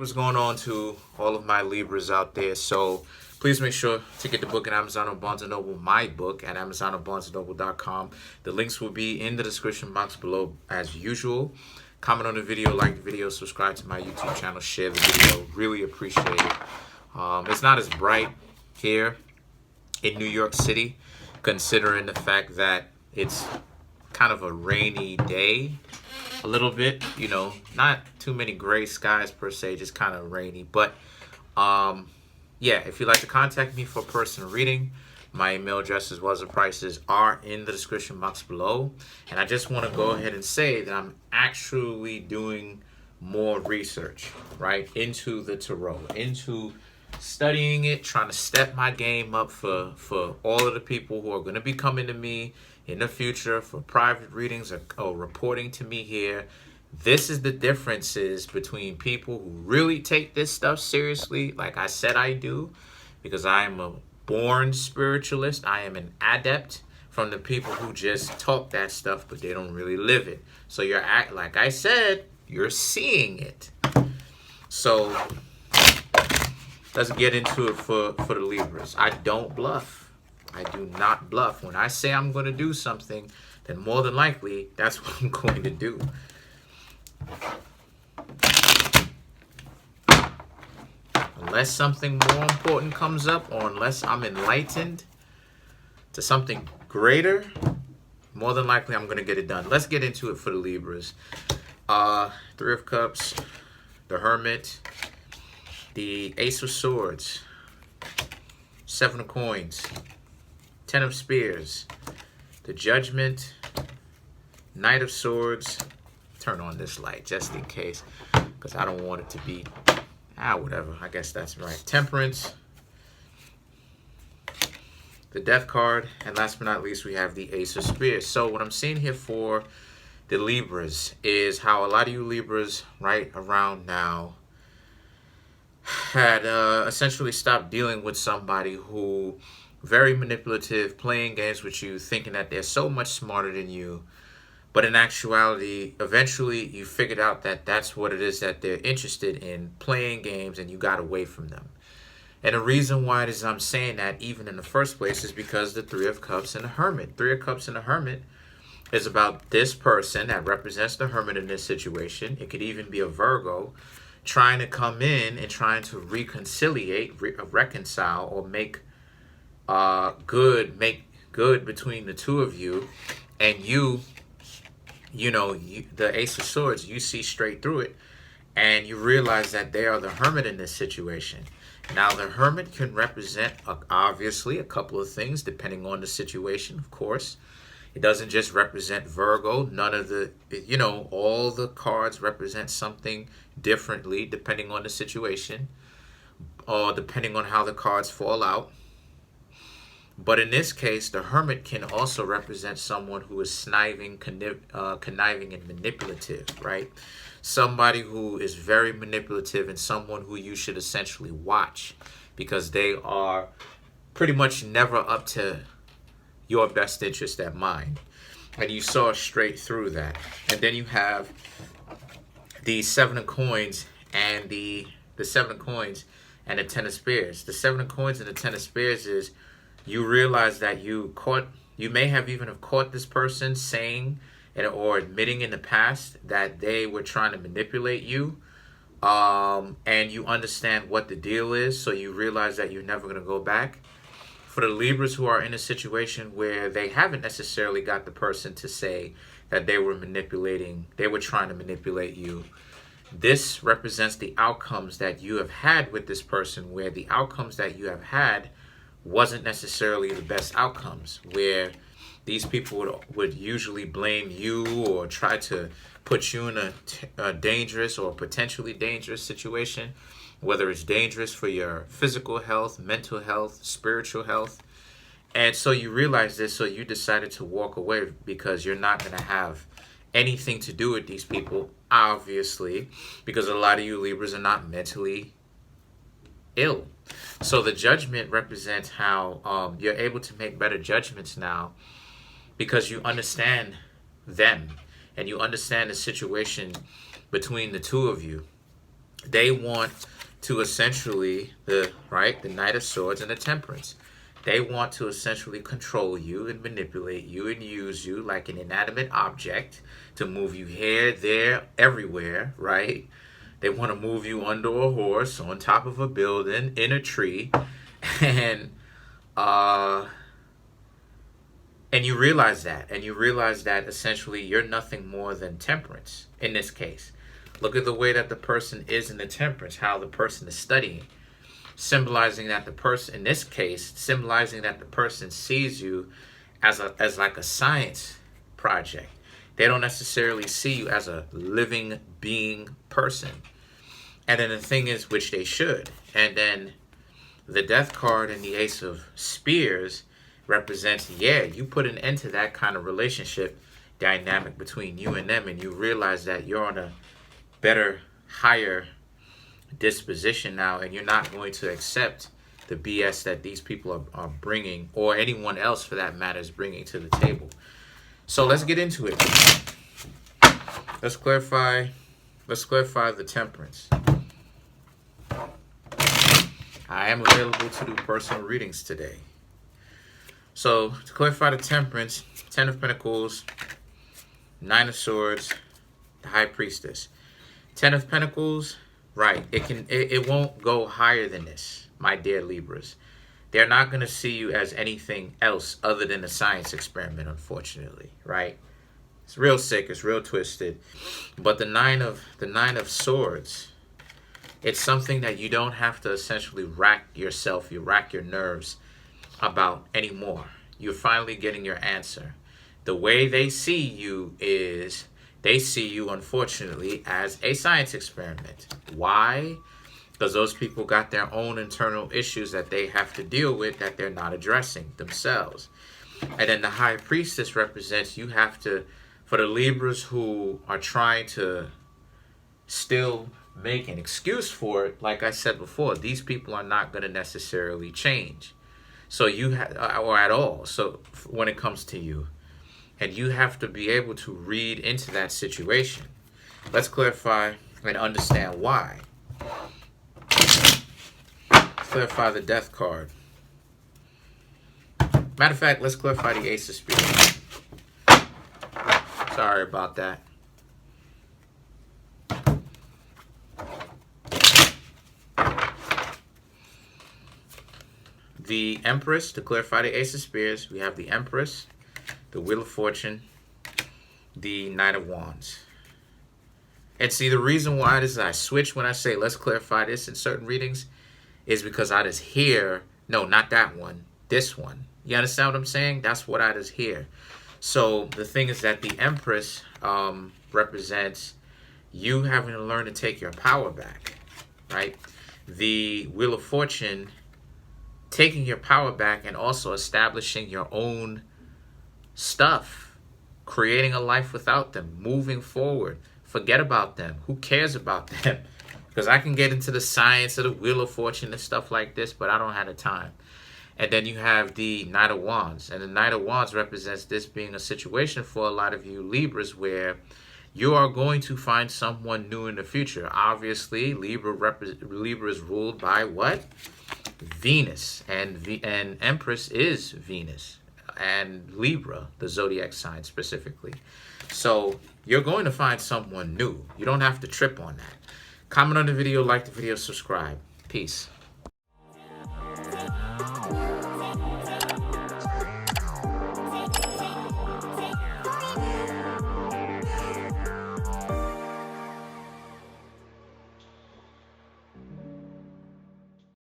what's going on to all of my Libras out there? So please make sure to get the book at Amazon or Barnes & Noble, my book, at Amazon or BarnesandNoble.com. The links will be in the description box below as usual. Comment on the video, like the video, subscribe to my YouTube channel, share the video. Really appreciate it. It's not as bright here in New York City, considering the fact that it's kind of a rainy day. A little bit, you know, not too many gray skies per se, just kind of rainy. But yeah, if you'd like to contact me for a personal reading, my email address as well as the prices are in the description box below. And I just want to go ahead and say that I'm actually doing more research, right, into the tarot, into studying it, trying to step my game up for all of the people who are going to be coming to me in the future for private readings or reporting to me here. This is the differences between people who really take this stuff seriously, like I said I do, because I am a born spiritualist. I am an adept, from the people who just talk that stuff, but they don't really live it. So you're, like I said, you're seeing it. So let's get into it for the Libras. I don't bluff. I do not bluff. When I say I'm going to do something, then more than likely, that's what I'm going to do. Unless something more important comes up, or unless I'm enlightened to something greater, more than likely I'm going to get it done. Let's get into it for the Libras. Three of Cups, the Hermit, the Ace of Swords, Seven of Coins, Ten of Spears, the Judgment, Knight of Swords. Turn on this light just in case, because I don't want it to be, whatever. I guess that's right. Temperance, the Death card, and last but not least, we have the Ace of Spears. So what I'm seeing here for the Libras is how a lot of you Libras right around now had essentially stopped dealing with somebody who very manipulative, playing games with you, thinking that they're so much smarter than you. But in actuality, eventually you figured out that that's what it is that they're interested in, playing games, and you got away from them. And the reason why it is I'm saying that even in the first place is because the Three of Cups and the Hermit. Three of Cups and the Hermit is about this person that represents the Hermit in this situation. It could even be a Virgo trying to come in and trying to reconcile, or make good between the two of you. And you know, the Ace of Swords, you see straight through it, and you realize that they are the Hermit in this situation. Now, the Hermit can represent, obviously, a couple of things, depending on the situation, of course. It doesn't just represent Virgo. None of the, you know, all the cards represent something differently, depending on the situation, or depending on how the cards fall out. But in this case, the Hermit can also represent someone who is conniving and manipulative, right? Somebody who is very manipulative, and someone who you should essentially watch, because they are pretty much never up to your best interest at mind. And you saw straight through that. And then you have the Seven of Coins and the Seven of Coins and the Ten of Spears. The Seven of Coins and the Ten of Spears is, you realize that you may have even have caught this person saying or admitting in the past that they were trying to manipulate you, and you understand what the deal is, so you realize that you're never going to go back. For the Libras who are in a situation where they haven't necessarily got the person to say that they were trying to manipulate you, this represents the outcomes that you have had with this person, where the outcomes that you have had wasn't necessarily the best outcomes, where these people would usually blame you or try to put you in a dangerous or potentially dangerous situation, whether it's dangerous for your physical health, mental health, spiritual health. And so you realize this, so you decided to walk away, because you're not going to have anything to do with these people, obviously, because a lot of you Libras are not mentally ill. So the Judgment represents how you're able to make better judgments now, because you understand them and you understand the situation between the two of you. They want to essentially, the Knight of Swords and the Temperance. They want to essentially control you and manipulate you and use you like an inanimate object to move you here, there, everywhere, right? They want to move you under a horse, on top of a building, in a tree, and you realize that, essentially you're nothing more than temperance in this case. Look at the way that the person is in the temperance, how the person is studying, symbolizing that the person, in this case, symbolizing that the person sees you as like a science project. They don't necessarily see you as a living being person. And then the thing is, which they should. And then the Death card and the Ace of Spears represents, yeah, you put an end to that kind of relationship dynamic between you and them, and you realize that you're on a better, higher disposition now, and you're not going to accept the BS that these people are bringing, or anyone else for that matter is bringing to the table. So let's get into it. Let's clarify the Temperance. I am available to do personal readings today. So to clarify the Temperance, 10 of Pentacles, 9 of Swords, the High Priestess. 10 of Pentacles, right, it won't go higher than this, my dear Libras. They're not going to see you as anything else other than a science experiment, unfortunately, right? It's real sick, it's real twisted. But the nine of Swords, it's something that you don't have to essentially rack your nerves about anymore. You're finally getting your answer. The way they see you is, they see you, unfortunately, as a science experiment. Why? Because those people got their own internal issues that they have to deal with that they're not addressing themselves. And then the High Priestess represents, you have to, for the Libras who are trying to still make an excuse for it, like I said before, these people are not going to necessarily change. So you or at all. So when it comes to you, and you have to be able to read into that situation. Let's clarify and understand why. Clarify the Death card. Matter of fact, let's clarify the Ace of Spears. Sorry about that. The Empress, to clarify the Ace of Spears, we have the Empress, the Wheel of Fortune, the Knight of Wands. And see, the reason why this is I switch when I say let's clarify this in certain readings is because I just hear, no, not that one, this one. You understand what I'm saying? That's what I just hear. So the thing is that the Empress represents you having to learn to take your power back, right? The Wheel of Fortune, taking your power back and also establishing your own stuff, creating a life without them, moving forward. Forget about them. Who cares about them? Because I can get into the science of the Wheel of Fortune and stuff like this, but I don't have the time. And then you have the Knight of Wands. And the Knight of Wands represents this being a situation for a lot of you Libras where you are going to find someone new in the future. Obviously, Libra is ruled by what? Venus. And Empress is Venus. And Libra, the zodiac sign specifically. So you're going to find someone new. You don't have to trip on that. Comment on the video, like the video, subscribe. Peace.